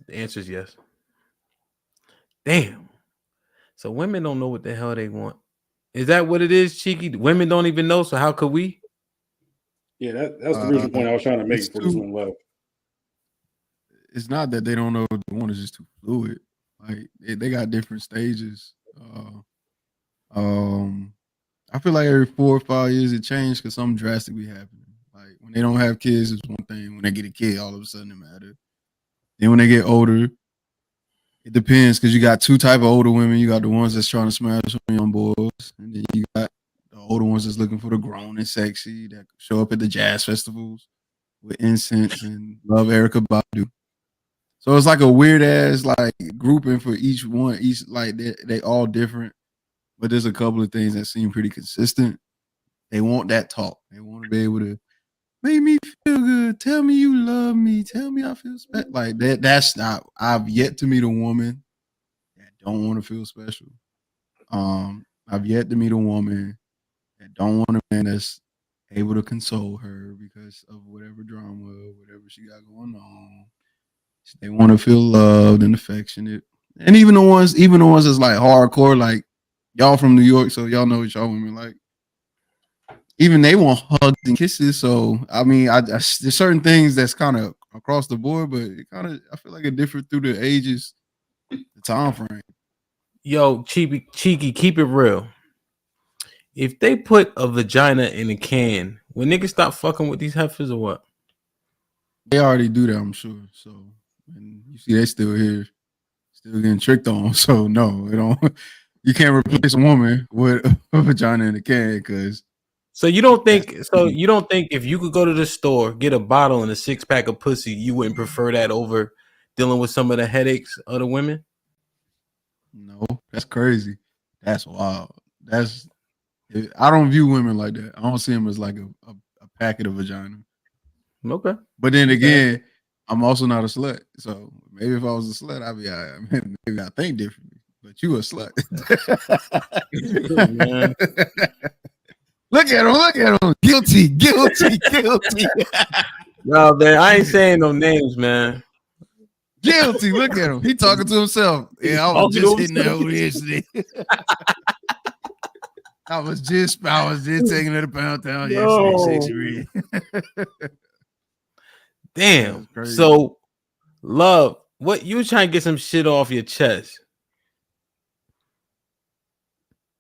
The answer is yes. Damn. So women don't know what the hell they want. Is that what it is, Cheeky? Women don't even know. So how could we? Yeah, that's the original point I was trying to make It's before this too. one left. It's not that they don't know what they want. It's just too fluid. Like they got different stages. Um, I feel like every 4 or 5 years it changed because something drastic be happening. Like when they don't have kids, it's one thing. When they get a kid, all of a sudden it matters. Then when they get older, it depends because you got two type of older women. You got the ones that's trying to smash on young boys, and then you got the older ones that's looking for the grown and sexy that show up at the jazz festivals with incense and love Erica Badu. So it's like a weird ass like grouping for each one. Each like they all different, but there's a couple of things that seem pretty consistent. They want that talk. They want to be able to make me feel good. Tell me you love me. Tell me I feel special. Like that. That's not. I've yet to meet a woman that don't want to feel special. I've yet to meet a woman that don't want a man that's able to console her because of whatever drama, whatever she got going on. They want to feel loved and affectionate. And even the ones that's like hardcore, like y'all from New York, so y'all know what y'all women like. Even they want hugs and kisses. So I mean, there's certain things that's kind of across the board, but it kind of I feel like it different through the ages, the time frame. Yo, cheeky, keep it real. If they put a vagina in a can, will niggas stop fucking with these heifers or what? They already do that, I'm sure. So and you see, they still here, still getting tricked on. So no, it don't. You can't replace a woman with a vagina in a can because. So you don't think? So you don't think if you could go to the store, get a bottle and a 6-pack of pussy, you wouldn't prefer that over dealing with some of the headaches of the women? No, that's crazy. That's wild. That's I don't view women like that. I don't see them as like a packet of vagina. Okay. But then again, I'm also not a slut. So maybe if I was a slut, I'd be all right. Maybe I think differently. But you a slut. Man. Look at him. Guilty. No, man, I ain't saying no names, man. Guilty. Look at him. He talking to himself. Yeah, I was just hitting that over yesterday. I was just taking it to Pound Town yesterday. Damn. So, love, what you trying to get some shit off your chest?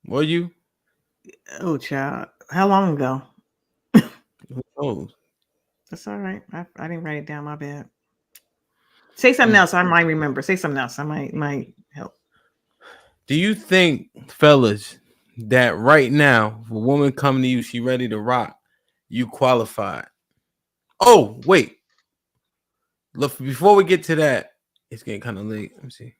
Were you? Oh, child. How long ago? Oh, that's all right. I didn't write it down. My bad. Say something else. I might remember. Say something else. I might help. Do you think, fellas, that right now, if a woman coming to you, she ready to rock, you qualified? Oh, wait. Look, before we get to that, it's getting kind of late. Let me see.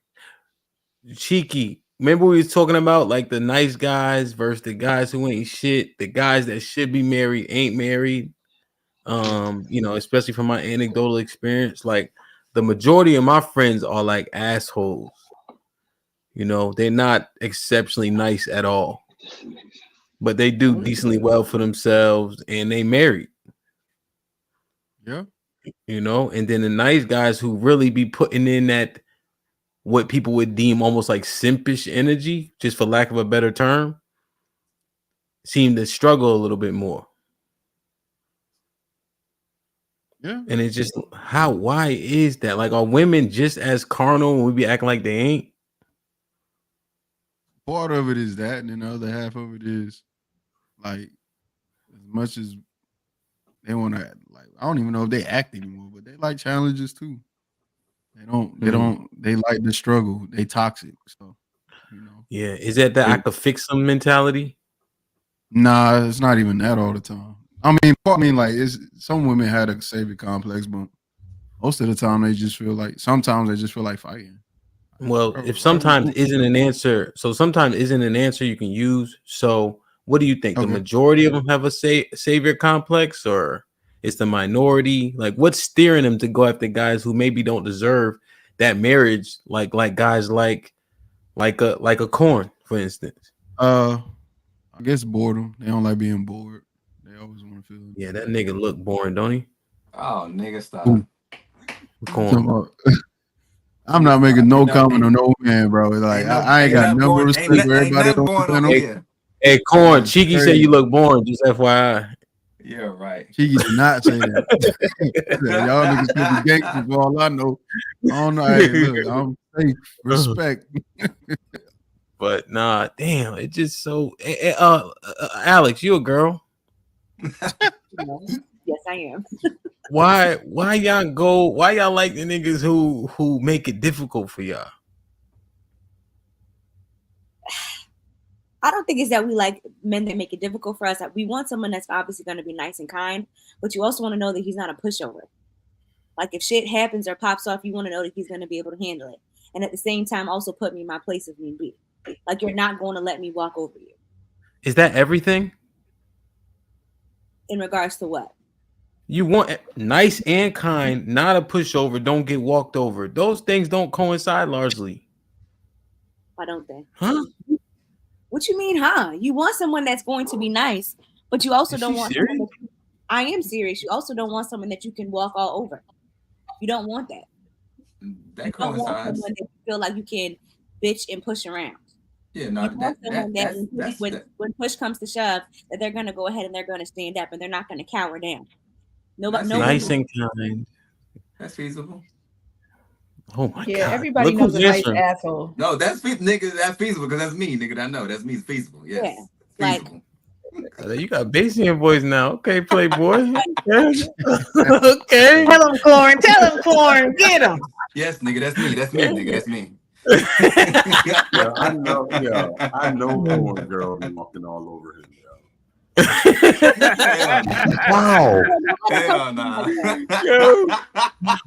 Cheeky. Remember we was talking about like the nice guys versus the guys who ain't shit, the guys that should be married ain't married. Especially from my anecdotal experience, like the majority of my friends are like assholes. They're not exceptionally nice at all, but they do decently well for themselves and they married. Yeah. And then the nice guys who really be putting in that what people would deem almost like simpish energy, just for lack of a better term, seem to struggle a little bit more. Yeah. And it's just why is that? Like, are women just as carnal when we be acting like they ain't? Part of it is that, and then the other half of it is like as much as they want to like I don't even know if they act anymore, but they like challenges too. They like the struggle. They toxic. So Yeah. Is that I could fix them mentality? Nah, it's not even that all the time. I mean, like it's some women had a savior complex, but most of the time sometimes they just feel like fighting. Well, if sometimes isn't an answer, you can use. So what do you think? Okay. The majority of them have a savior complex, or it's the minority? Like, what's steering them to go after guys who maybe don't deserve that marriage? Like guys like a corn, for instance. I guess boredom. They don't like being bored. They always want to feel. Yeah, that nigga look boring, don't he? Oh, nigga, stop. Corn. I'm not making no comment on no man, bro. Like I ain't got no respect for everybody on the panel. Hey, Corn, Cheeky said you look boring. Just FYI. Yeah, right. Cheeky did not say that. Y'all niggas could be gangsters for all I know. I don't know. Hey, look, I'm safe. Respect. But nah, damn, it just so. Alex, you a girl? Yes, I am. Why y'all like the niggas who make it difficult for y'all? I don't think it's that we like men that make it difficult for us. We want someone that's obviously going to be nice and kind, but you also want to know that he's not a pushover. Like if shit happens or pops off, you want to know that he's going to be able to handle it. And at the same time, also put me in my place if need be. Like you're not going to let me walk over you. Is that everything? In regards to what? You want nice and kind, not a pushover, don't get walked over. Those things don't coincide largely. Why don't they? Huh? What you mean, huh? You want someone that's going to be nice, but you also don't want serious? someone that I am serious. You also don't want someone that you can walk all over. You don't want that. That you don't want coincides. someone that you feel like you can bitch and push around. Yeah, no, you want someone that when push comes to shove, that they're gonna go ahead and they're gonna stand up and they're not gonna cower down. Nobody, nice and kind. That's feasible. Oh my god! Everybody Look knows a nice answering. asshole. No, that's nigga. That's feasible because that's me, nigga. I know that's me. It's feasible. Yes. Yeah, feasible. You got bass in your voice now. Okay, Playboy. Okay. Tell him, Corn. Tell him, Corn. Get him. Yes, nigga. That's me. That's me, nigga. That's me. I know Corn girl be walking all over him. Wow. Hell nah.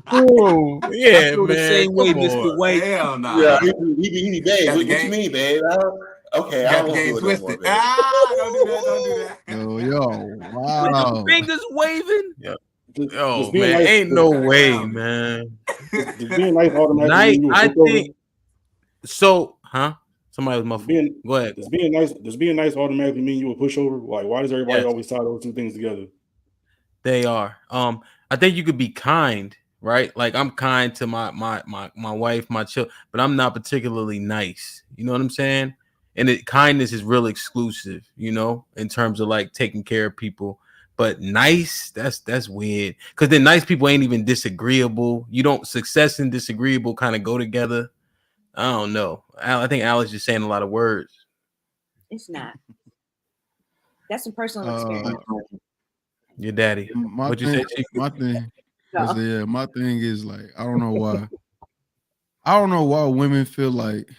Oh, yeah, I feel man. the same way, Mr. White. Hell nah. Yeah, he babe. What you mean, babe? Okay, I don't game do it twisted. no more, Don't do that. Don't do that. Yo, wow. Fingers waving. Yo, man, ain't no way, man. Just being nice automatically mean you I a pushover? think so, huh? Somebody was muffled. Go ahead. Does being nice automatically mean you a pushover? Like, why does everybody always tie those two things together? They are. I think you could be kind, right? Like I'm kind to my wife, my child, but I'm not particularly nice. You know what I'm saying? And kindness is real exclusive, you know, in terms of like taking care of people. But nice, that's weird. Because then nice people ain't even disagreeable. You don't success and disagreeable kind of go together. I don't know. I think Alex is saying a lot of words. It's not. That's some personal experience. Your daddy. What you say, Chief? My thing. No. My thing is like I don't know why women feel like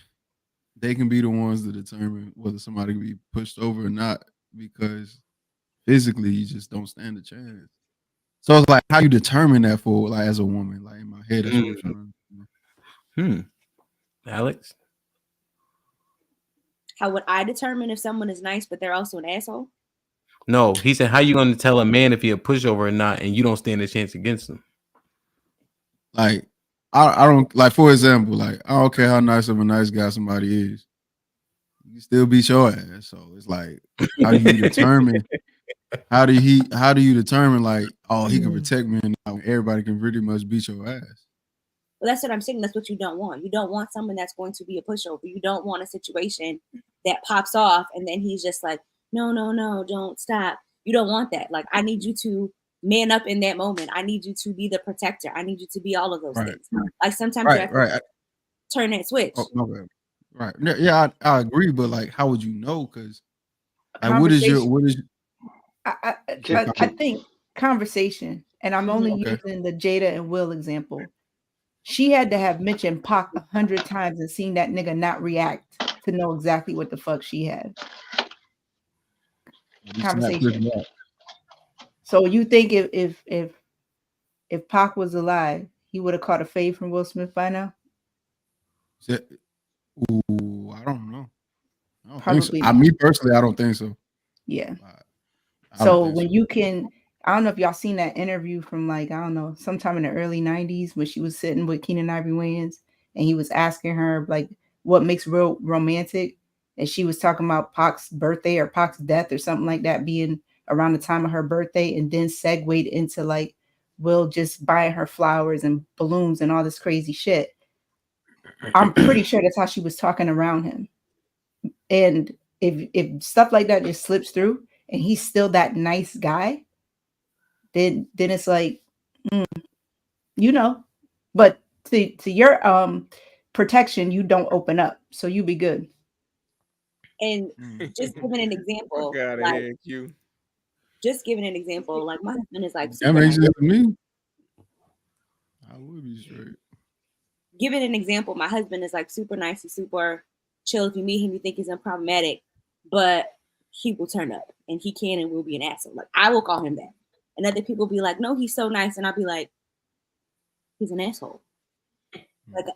they can be the ones to determine whether somebody can be pushed over or not, because physically you just don't stand a chance. So it's like how you determine that for like as a woman, like in my head. That's what I'm trying to Alex? How would I determine if someone is nice but they're also an asshole? No, he said, how you going to tell a man if he a pushover or not, and you don't stand a chance against him? Like, I don't, like, for example, like, I don't care how nice of a nice guy somebody is. You still beat your ass. So it's like, how do you determine, how do you determine, like, oh, he can protect me and everybody can pretty much beat your ass? Well, that's what I'm saying. That's what you don't want. You don't want someone that's going to be a pushover. You don't want a situation that pops off and then he's just like, no, don't stop. You don't want that. Like, I need you to man up in that moment. I need you to be the protector. I need you to be all of those things. Like sometimes you have to turn that switch. Right. Yeah, I agree. But like, how would you know? Because like, what is I think conversation, and I'm only using the Jada and Will example. She had to have mentioned Pac 100 times and seen that nigga not react to know exactly what the fuck she had. Conversation. So you think if Pac was alive, he would have caught a fade from Will Smith by now? Ooh, I don't know. Probably. Me personally, I don't think so. Yeah. So when you can, I don't know if y'all seen that interview from like, I don't know, sometime in the early 90s when she was sitting with Keenan Ivory Wayans and he was asking her like what makes real romantic. And she was talking about Pac's birthday or Pac's death or something like that being around the time of her birthday, and then segued into like Will just buying her flowers and balloons and all this crazy shit. I'm pretty sure that's how she was talking around him. And if stuff like that just slips through and he's still that nice guy, then it's like, you know, but to your protection, you don't open up, so you be good. And just giving an example, like just giving an example, like my husband is like That super makes nice. sense to me. I would be straight. Giving an example, my husband is like super nice, he's super chill. If you meet him, you think he's unproblematic, but he will turn up and he can and will be an asshole. Like I will call him that. And other people be like, no, he's so nice. And I'll be like, he's an asshole.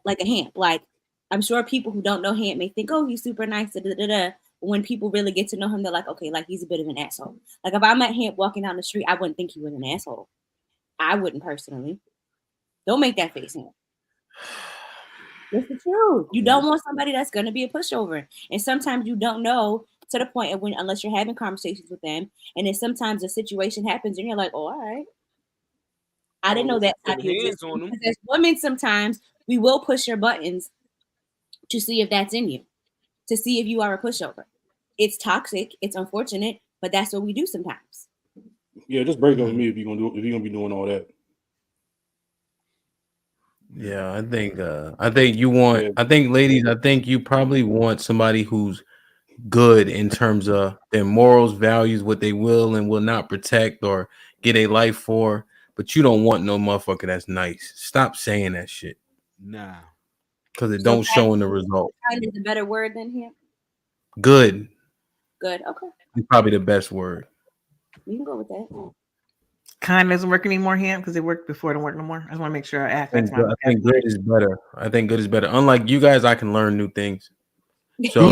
Like a Hamp. Like I'm sure people who don't know Hamp may think, oh, he's super nice. Da, da, da, da. But when people really get to know him, they're like, okay, like he's a bit of an asshole. Like if I met Hamp walking down the street, I wouldn't think he was an asshole. I wouldn't personally. Don't make that face, Hamp. It's the truth. You don't want somebody that's going to be a pushover. And sometimes you don't know to the point of when, unless you're having conversations with them. And then sometimes a situation happens and you're like, oh, all right. I didn't know that side of you existed. Because as women, sometimes we will push your buttons to see if that's in you, to see if you are a pushover. It's toxic. It's unfortunate, but that's what we do sometimes. Yeah, just break up with me if you're gonna be doing all that. Yeah, I think you want. I think, ladies, I think you probably want somebody who's good in terms of their morals, values, what they will and will not protect or get a life for. But you don't want no motherfucker that's nice. Stop saying that shit. Nah, because it don't show in the result. Kind is a better word than him. Good. Good. Okay. It's probably the best word. We can go with that. Kind doesn't work anymore, him, because it worked before. It don't work no more. I just want to make sure I ask. I think good is better. I think good is better. Unlike you guys, I can learn new things. So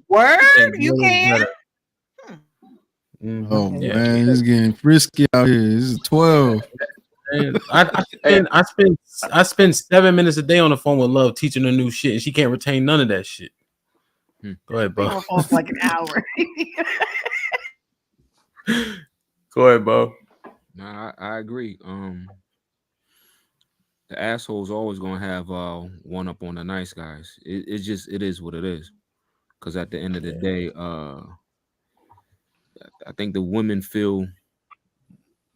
word, you can. Oh man, it's getting frisky out here. This is 12. I spend 7 minutes a day on the phone with Love teaching her new shit, and she can't retain none of that shit. Go ahead, bro. Off like an hour. Go ahead, Bo. Nah, I agree. The asshole's always gonna have one up on the nice guys. It is what it is. Because at the end of the day, I think the women feel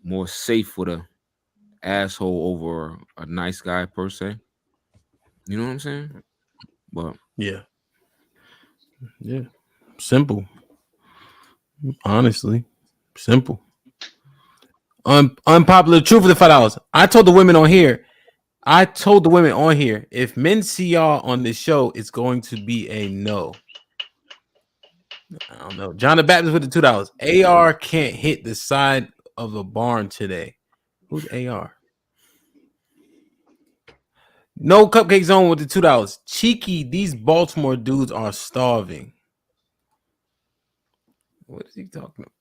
more safe with a asshole over a nice guy per se. You know what I'm saying? But yeah, simple. Honestly, simple. Unpopular truth for the $5. I told the women on here. If men see y'all on this show, it's going to be a no. I don't know. John the Baptist with the $2. AR can't hit the side of a barn today. Who's AR? No Cupcake Zone with the $2. Cheeky, these Baltimore dudes are starving. What is he talking about?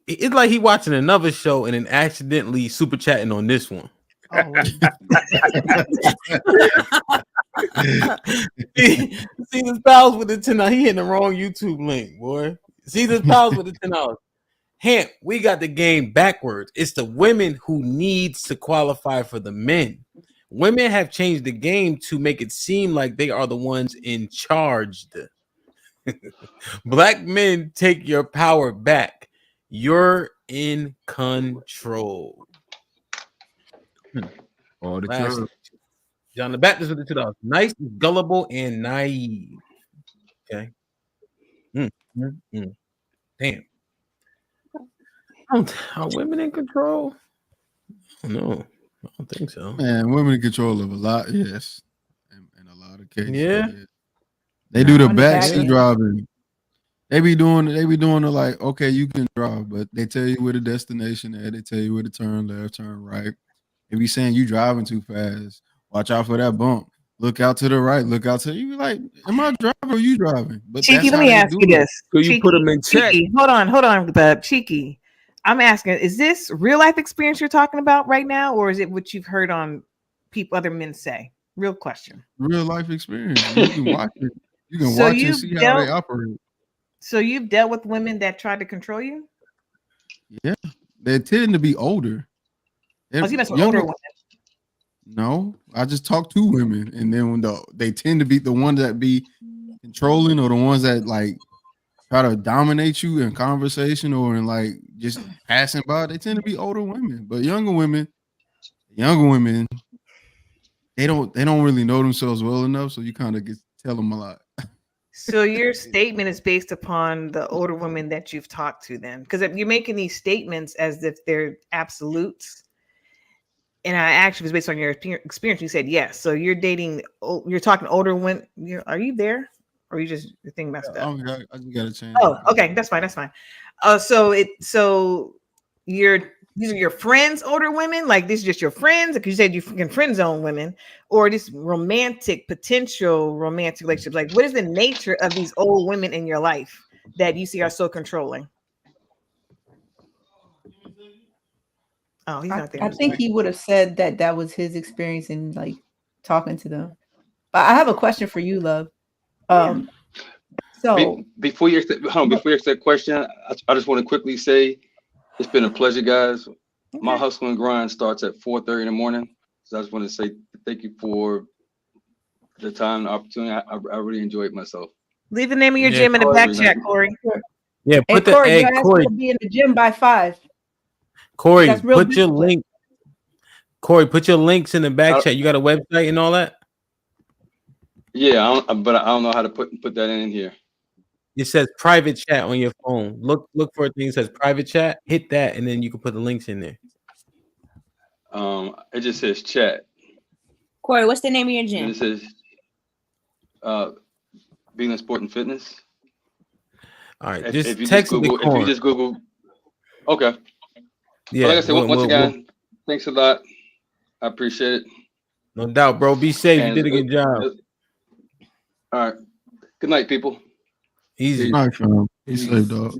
It's like he watching another show and then accidentally super chatting on this one. Caesar's Pals with the $10. He hitting the wrong YouTube link, boy. Caesar's Pals with the $10. Hamp, we got the game backwards. It's the women who needs to qualify for the men. Women have changed the game to make it seem like they are the ones in charge. Black men, take your power back. You're in control. All the time. John the Baptist with the $2. Nice, gullible, and naive. Okay. Damn. Are women in control? No, I don't think so. Man, women in control of a lot, yes. In a lot of cases. Yeah. Yes. They do the backseat driving. They be doing it like, okay, you can drive, but they tell you where the destination is. They tell you where to turn left, turn right. They be saying you driving too fast. Watch out for that bump. Look out to the right. Look out to you. Be like, am I driving or you driving? But Cheeky, let me ask you this. So you put them in check. Cheeky, hold on, the Cheeky. I'm asking, is this real life experience you're talking about right now, or is it what you've heard on other men say? Real question. Real life experience. You can watch it. You can watch and see how they operate. So you've dealt with women that tried to control you? Yeah, they tend to be older. Older women. No, I just talk to women, and then when they tend to be the ones that be controlling, or the ones that like try to dominate you in conversation or in like just passing by. They tend to be older women, but younger women, they don't really know themselves well enough, so you kind of get tell them a lot. So your statement is based upon the older women that you've talked to, then, because you're making these statements as if they're absolutes. And I actually was based on your experience. You said yes. So you're dating. You're talking older women. Are you there, or you just your thing messed up? I just gotta change. Oh, okay, that's fine. That's fine. So these are your friends, older women. Like this is just your friends, because you said you can friend zone women, or this potential romantic relationships. Like, what is the nature of these old women in your life that you see are so controlling? Oh, he's not there. I think he would have said that was his experience in like talking to them. But I have a question for you, love. So before you ask that question, I just want to quickly say it's been a pleasure, guys. Okay. My hustle and grind starts at 4:30 in the morning. So I just want to say thank you for the time and the opportunity. I really enjoyed myself. Leave the name of your gym in the back chat, Corey. Yeah, put Corey, Corey, be in the gym by 5. Corey, put your link. Corey, put your links in the back chat. You got a website and all that? Yeah, but I don't know how to put that in here. It says private chat on your phone. Look for a thing that says private chat. Hit that, and then you can put the links in there. It just says chat. Corey, what's the name of your gym? And it says Venus Sport and Fitness. All right, if you just Google, okay. Yeah. Like I said, once again, thanks a lot. I appreciate it. No doubt, bro. Be safe. You did a good job. All right. Good night, people. Easy. Night, fam. Be safe, dog.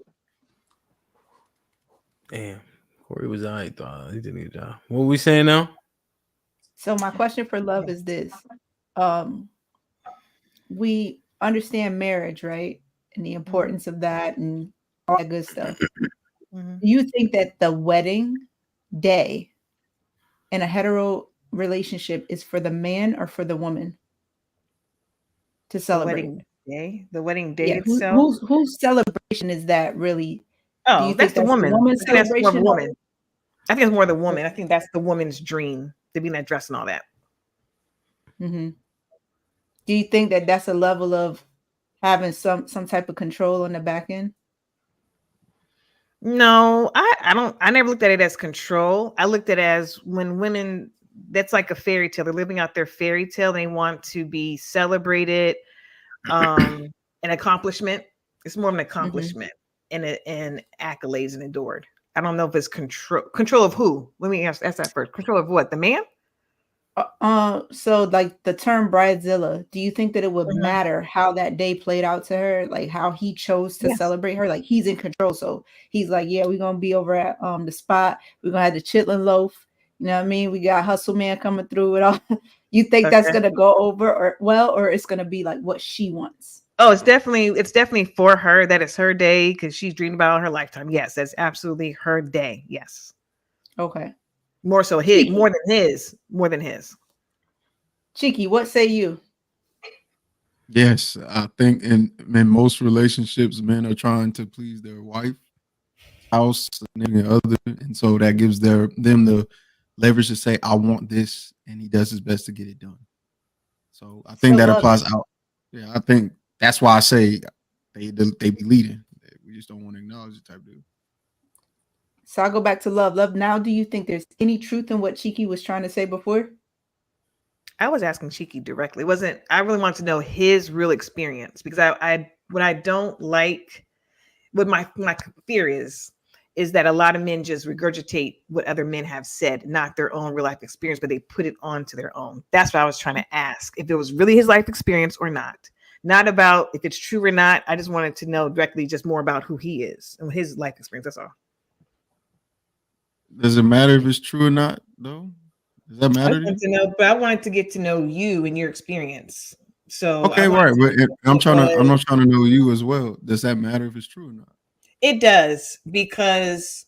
Damn. Corey was all right, though. He did a good job. What are we saying now? So my question for love is this. We understand marriage, right? And the importance of that and all that good stuff. Do you think that the wedding day in a hetero relationship is for the man or for the woman to celebrate? The wedding day itself. Whose celebration is that really? Oh, that's the woman. I think that's more the woman. I think it's more the woman. I think that's the woman's dream to be in that dress and all that. Mm-hmm. Do you think that that's a level of having some type of control on the back end? No, I don't. I never looked at it as control. I looked at it as when women, that's like a fairy tale. They're living out their fairy tale. They want to be celebrated, an accomplishment. It's more of an accomplishment and accolades and adored. I don't know if it's control. Control of who? Let me ask that first. Control of what? The man? So like the term bridezilla, do you think that it would matter how that day played out to her? Like how he chose to celebrate her? Like he's in control. So he's like, yeah, we're gonna be over at the spot. We're gonna have the chitlin loaf. You know what I mean? We got Hustle Man coming through it all. You think that's gonna go over or it's gonna be like what she wants? Oh, it's definitely for her. That is her day because she's dreamed about her lifetime. Yes, that's absolutely her day. Yes. Okay. More so his, more than his. Cheeky, what say you? Yes, I think in most relationships, men are trying to please their wife, house, and other, and so that gives them the leverage to say, "I want this," and he does his best to get it done. So I think that applies out. Yeah, I think that's why I say they be leading. We just don't want to acknowledge the type of deal. So I'll go back to love. Love, now do you think there's any truth in what Cheeky was trying to say before? I was asking Cheeky directly. I really want to know his real experience because what I don't like, what my fear is that a lot of men just regurgitate what other men have said, not their own real life experience, but they put it onto their own. That's what I was trying to ask, if it was really his life experience or not. Not about if it's true or not. I just wanted to know directly just more about who he is and his life experience. That's all. Does it matter if it's true or not, though? Does that matter? I wanted to get to know you and your experience. So okay, right. But I'm not trying to know you as well. Does that matter if it's true or not? It does, because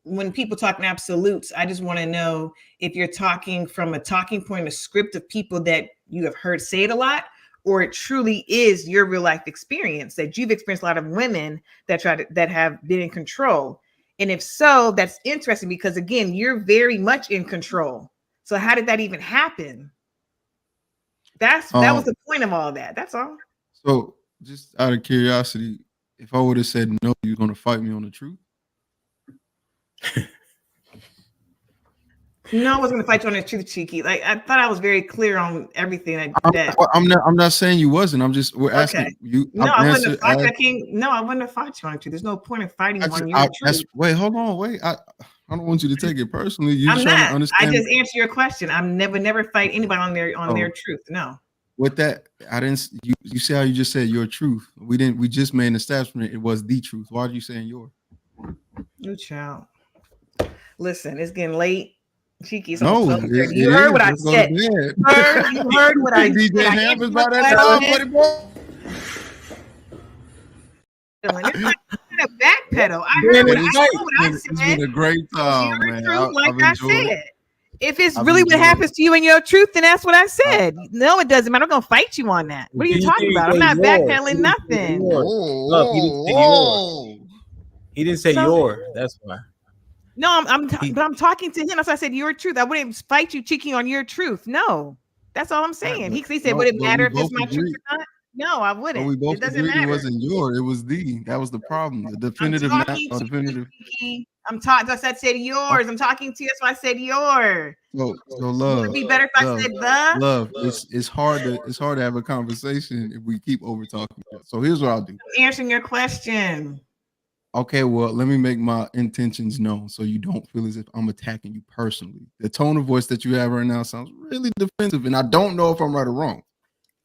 when people talk in absolutes, I just want to know if you're talking from a talking point, a script of people that you have heard say it a lot, or it truly is your real life experience that you've experienced a lot of women that that have been in control. And if so, that's interesting because again, you're very much in control. So how did that even happen? That was the point of all that. That's all. So just out of curiosity, if I would have said no, you're gonna fight me on the truth. No, I wasn't gonna fight you on the truth, Cheeky. Like I thought I was very clear on everything. I'm not saying you wasn't. We're asking you. No, I wouldn't have fought you. No, I wouldn't have fought you on the truth. There's no point in fighting on your truth. Wait, hold on, wait. I don't want you to take it personally. I'm not. To understand. I just answer your question. I'm never fight anybody on their truth. No. With that, I didn't. You see how you just said your truth. We didn't. We just made an establishment. It was the truth. Why are you saying your? New child. Listen, it's getting late. Cheeky. No, you heard what I said. You heard what I said. DJ happens by that time, buddy. A backpedal. I heard what I said. It's been a great time, man. Like I said. If it's really what happens to you and your truth, then that's what I said. No, it doesn't matter. I'm gonna fight you on that. What are you talking about? I'm not backpedaling nothing. He didn't say your. That's why. No, but I'm talking to him. That's why I said your truth. I wouldn't fight you, Cheeky, on your truth. No, that's all I'm saying. He said, would it matter if it's my truth or not? No, I wouldn't. We both agreed it wasn't yours. It was that was the problem. The definitive. I'm talking. I said yours. I'm talking to you. That's why I said yours. So love. Would it be better if I said the love? It's hard to have a conversation if we keep over talking. So here's what I'll do. I'm answering your question. Okay, well, let me make my intentions known so you don't feel as if I'm attacking you personally. The tone of voice that you have right now sounds really defensive, and I don't know if I'm right or wrong.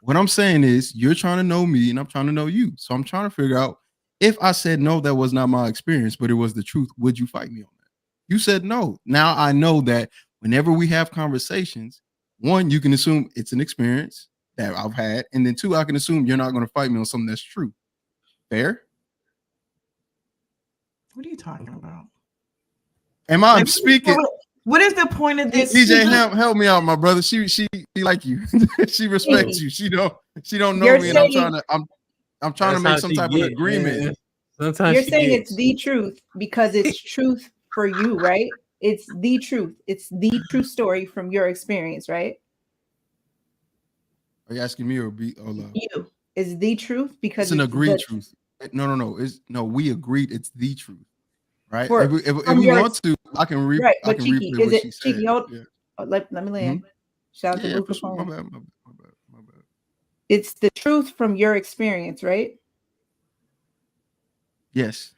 What I'm saying is you're trying to know me and I'm trying to know you. So I'm trying to figure out if I said no, that was not my experience, but it was the truth. Would you fight me on that? You said no. Now I know that whenever we have conversations, one, you can assume it's an experience that I've had. And then two, I can assume you're not going to fight me on something that's true. Fair? What are you talking about? Am I speaking? What is the point of this? DJ, help me out, my brother. She like you. She respects you. She don't know me, and I'm trying to make some type of agreement. Sometimes you're saying it's the truth because it's truth for you, right? It's the truth. It's the true story from your experience, right? Are you asking me or you? Is the truth because it's an agreed truth. No. We agreed it's the truth. Right. If we want to, I can read. Right, but Cheeky, is it Cheeky? Let me land. Shout out to Lucas. My bad. It's the truth from your experience, right? Yes.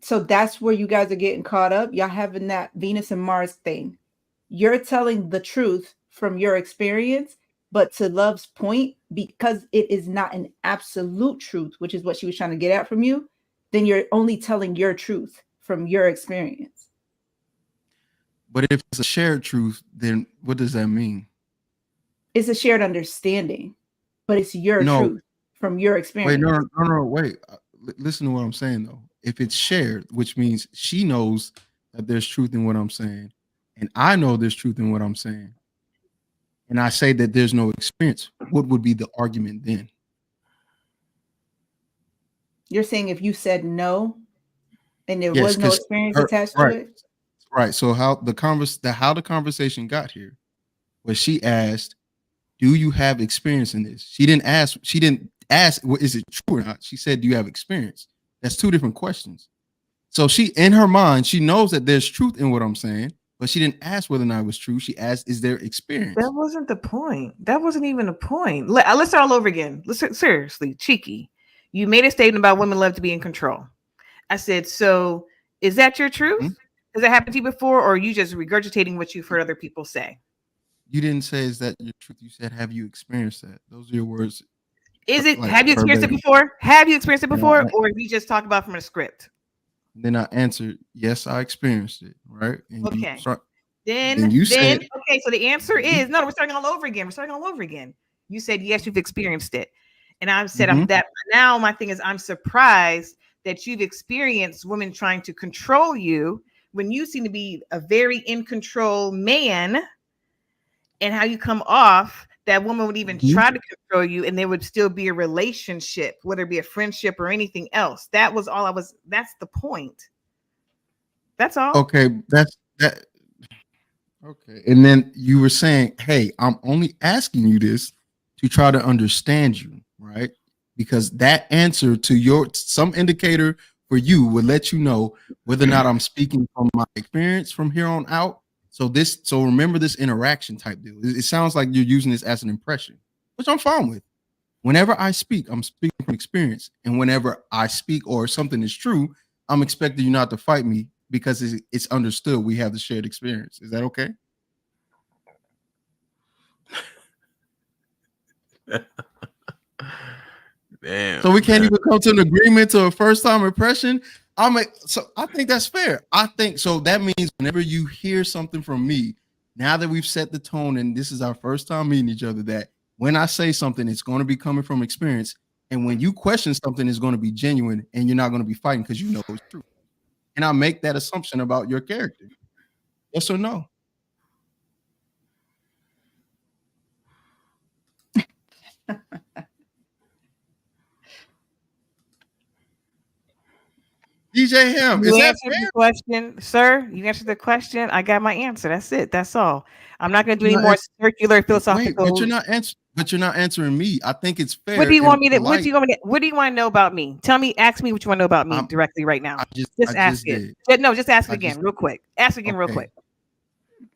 So that's where you guys are getting caught up. Y'all having that Venus and Mars thing. You're telling the truth from your experience, but to Love's point, because it is not an absolute truth, which is what she was trying to get at from you, then you're only telling your truth from your experience. But if it's a shared truth, then what does that mean? It's a shared understanding, but it's your truth from your experience. Wait. Listen to what I'm saying, though. If it's shared, which means she knows that there's truth in what I'm saying, and I know there's truth in what I'm saying, and I say that there's no experience, what would be the argument then? You're saying if you said no, and there was no experience attached to it? Right. So how the conversation got here was she asked, do you have experience in this? She didn't ask, well, is it true or not? She said, do you have experience? That's two different questions. So she, in her mind, she knows that there's truth in what I'm saying, but she didn't ask whether or not it was true. She asked, is there experience? That wasn't the point. That wasn't even a point. Let's start all over again. Seriously, Cheeky. You made a statement about women love to be in control. I said, so is that your truth? Mm-hmm. Has that happened to you before, or are you just regurgitating what you've heard other people say? You didn't say, is that your truth? You said, have you experienced that? Those are your words. Is it, have you experienced it before? Have you experienced it before? Or you just talk about from a script? Then I answered, yes, I experienced it. Right. And okay. Then you said, okay. So the answer is no, we're starting all over again. You said, yes, you've experienced it. And I said, now my thing is, I'm surprised that you've experienced women trying to control you when you seem to be a very in control man, and how you come off, that woman would even try to control you, and there would still be a relationship, whether it be a friendship or anything else. That was all that's the point. That's all. Okay, that's that. Okay, and then you were saying, "Hey, I'm only asking you this to try to understand you, right? Because that answer to some indicator for you would let you know whether or not I'm speaking from my experience from here on out. So remember this interaction type deal. It sounds like you're using this as an impression, which I'm fine with. Whenever I speak, I'm speaking from experience, and whenever I speak or something is true, I'm expecting you not to fight me because it's understood we have the shared experience. Is that okay? Damn. So we can't even come to an agreement to a first time impression. So I think that's fair. I think so. That means whenever you hear something from me, now that we've set the tone and this is our first time meeting each other, that when I say something, it's going to be coming from experience. And when you question something, it's going to be genuine and you're not going to be fighting because you know it's true. And I make that assumption about your character. Yes or no? DJ Ham, You is that answered fair? the question, sir. You answered the question. I got my answer. That's it. That's all. I'm not going to do any more circular philosophical. Wait, but you're not answering me. I think it's fair. What do you want me to? What do you want me to? What do you want to know about me? Tell me. Ask me what you want to know about me directly right now. Just ask it. No, just ask it again, real quick. Ask again, real quick.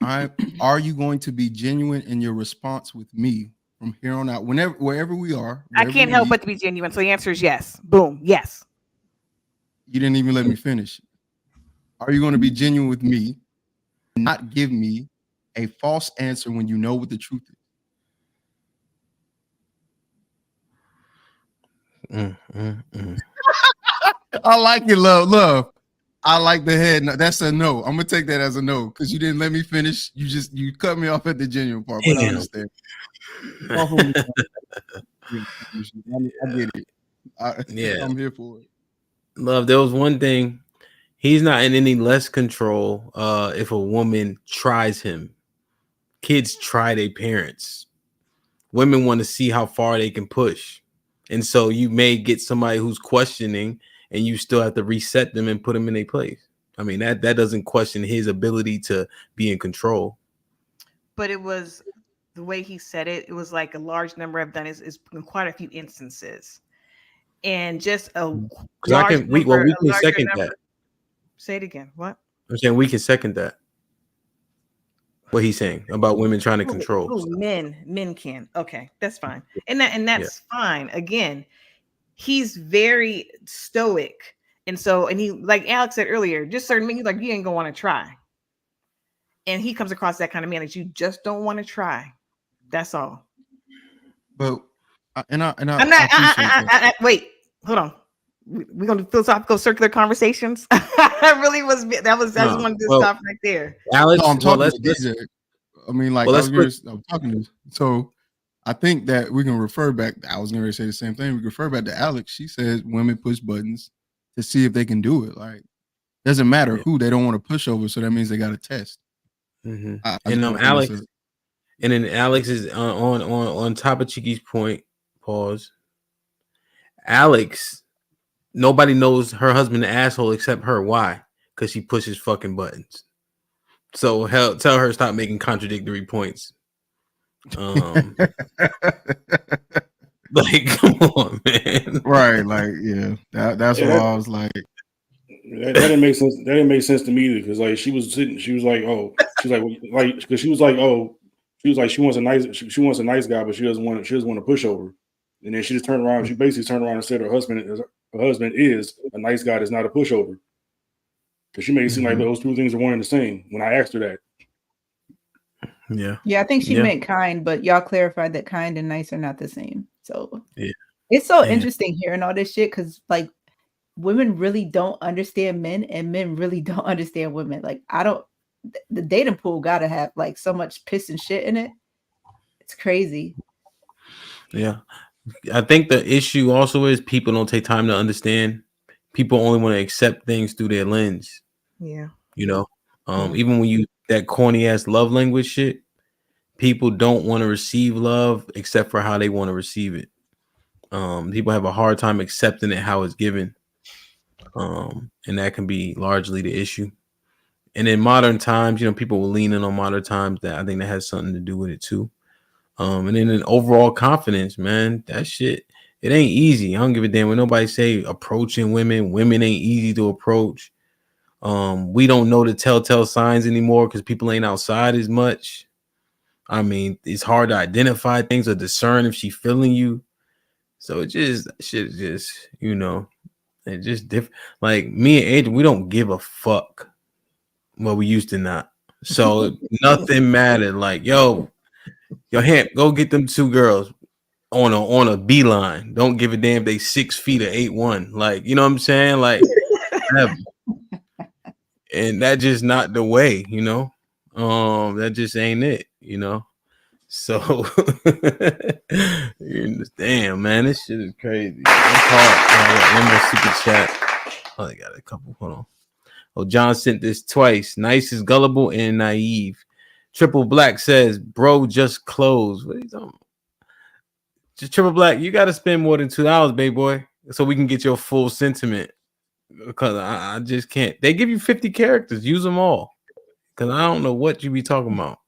Are you going to be genuine in your response with me from here on out? Wherever we are. I can't help but to be genuine. So the answer is yes. Boom. Yes. You didn't even let me finish. Are you going to be genuine with me and not give me a false answer when you know what the truth is? I like it, love. I like the head. No, that's a no. I'm gonna take that as a no because you didn't let me finish. You cut me off at the genuine part, but I understand. I get it. I'm here for it. Love, there was one thing. He's not in any less control if a woman tries him. Kids try their parents. Women want to see how far they can push. And so you may get somebody who's questioning and you still have to reset them and put them in their place. I mean, that doesn't question his ability to be in control. But it was the way he said it. It was like a large number I've done is in quite a few instances. And just a large number, we can second that. Say it again. What? I'm saying we can second that. What he's saying about women trying to control. Men can. Okay, that's fine. And that's fine. Again, he's very stoic. And he, like Alex said earlier, just certain men, like, you ain't gonna want to try. And he comes across that kind of man that you just don't want to try. That's all. But I'm not. Wait, hold on. We're gonna do philosophical circular conversations. I just wanted to stop right there. Alex, no, I'm talking to DJ. I mean, like, I'm talking to. So I think that we can refer back. I was going to say the same thing. We can refer back to Alex. She says women push buttons to see if they can do it. Like, doesn't matter who they don't want to push over. So that means they got to test. Mm-hmm. Alex is on top of Chiqui's point. Pause. Alex. Nobody knows her husband an asshole except her. Why? Because she pushes fucking buttons. So tell her stop making contradictory points. Like, come on, man. Right, like, yeah. That's why I was like, that didn't make sense. That didn't make sense to me either, because like she was like, because she was like she wants a nice guy, but she doesn't want a pushover. And then she just turned around. She basically turned around and said her husband is a nice guy that's not a pushover. Because she made it seem like those two things are one and the same when I asked her that. Yeah, I think she meant kind, but y'all clarified that kind and nice are not the same. So it's so interesting hearing all this shit, because like women really don't understand men and men really don't understand women. Like, the dating pool gotta have like so much piss and shit in it. It's crazy. Yeah. I think the issue also is people don't take time to understand. People only want to accept things through their lens. Yeah. You know, even when you that corny ass love language shit, people don't want to receive love except for how they want to receive it. People have a hard time accepting it how it's given, and that can be largely the issue. And in modern times, you know, people will lean in on modern times. That I think that has something to do with it too. And then an overall confidence, man, that shit, it ain't easy. I don't give a damn what nobody say. Approaching women ain't easy to approach. We don't know the telltale signs anymore because people ain't outside as much. I mean, it's hard to identify things or discern if she feeling you. So it just shit is just, you know, it's just different. Like me and Adrian, we don't give a fuck. Well, we used to not. So nothing mattered. Like, yo, Hamp, go get them two girls on a beeline. Don't give a damn if they 6 feet or 8'1". Like, you know what I'm saying? Like, and that just not the way, you know. That just ain't it, you know. So damn, man, this shit is crazy. One more super chat. Oh, I got a couple. Hold on. Oh, John sent this twice. Nice is gullible and naive. Triple Black says, bro, just close. What are you talking about? Just Triple Black, you got to spend more than $2, baby boy, so we can get your full sentiment. Because I just can't. They give you 50 characters. Use them all. Because I don't know what you be talking about.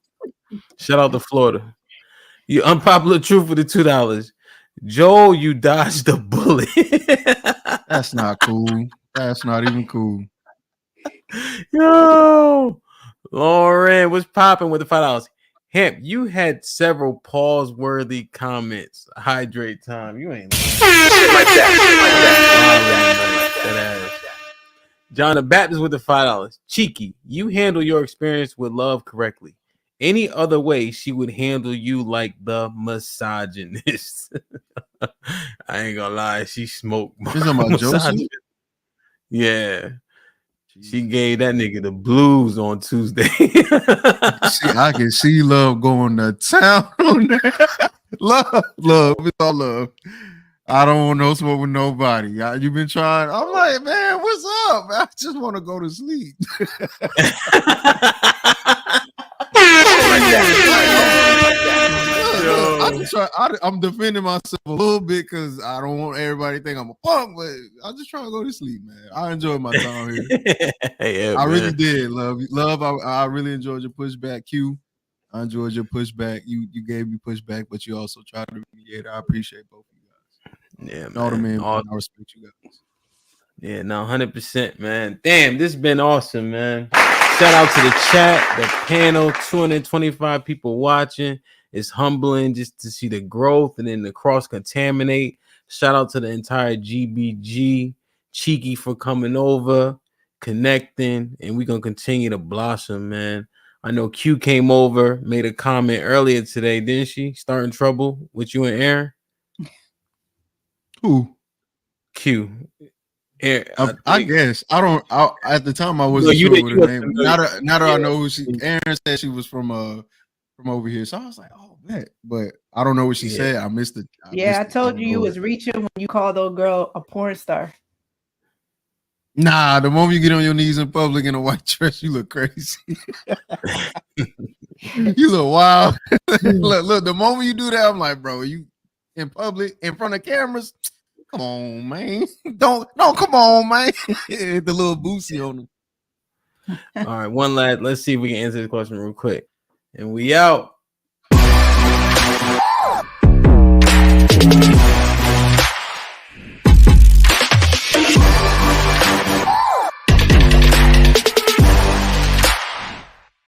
Shout out to Florida. You unpopular truth for the $2. Joel, you dodged the bullet. That's not cool. That's not even cool. Yo, Lauren, what's popping with the $5? Hemp, you had several pause-worthy comments. Hydrate time. You ain't like that. John the Baptist with the $5. Cheeky, you handle your experience with love correctly. Any other way, she would handle you like the misogynist. I ain't gonna lie, she smoked. Yeah. She gave that nigga the blues on Tuesday. I can see love going to town on that. Love, it's all love. I don't want no smoke with nobody. You been trying? I'm like, man, what's up? I just want to go to sleep. I'm defending myself a little bit because I don't want everybody to think I'm a punk, but I'm just trying to go to sleep, man. I enjoyed my time here. Yeah, I really did, love. I really enjoyed your pushback, Q. I enjoyed your pushback. You gave me pushback, but you also tried to mediate. I appreciate both of you guys. Yeah, man. All the men, I respect you guys. Yeah, no, 100%, man. Damn, this has been awesome, man. Shout out to the chat, the panel, 225 people watching. It's humbling just to see the growth and then the cross-contaminate. Shout out to the entire GBG, Cheeky for coming over, connecting, and we're going to continue to blossom, man. I know Q came over, made a comment earlier today, didn't she? Starting trouble with you and Aaron? Who? Q. I guess at the time I wasn't sure what her name. Now that I know who she. Aaron said she was from over here, so I was like, oh man, but I don't know what she said. I missed it. I told you was reaching when you called old girl a porn star. Nah, the moment you get on your knees in public in a white dress, you look crazy. You look wild. look, the moment you do that, I'm like, bro, you in public in front of cameras. Come on, man. Don't come on, man. The little boosie on him. All right, one last. Let's see if we can answer this question real quick. And we out.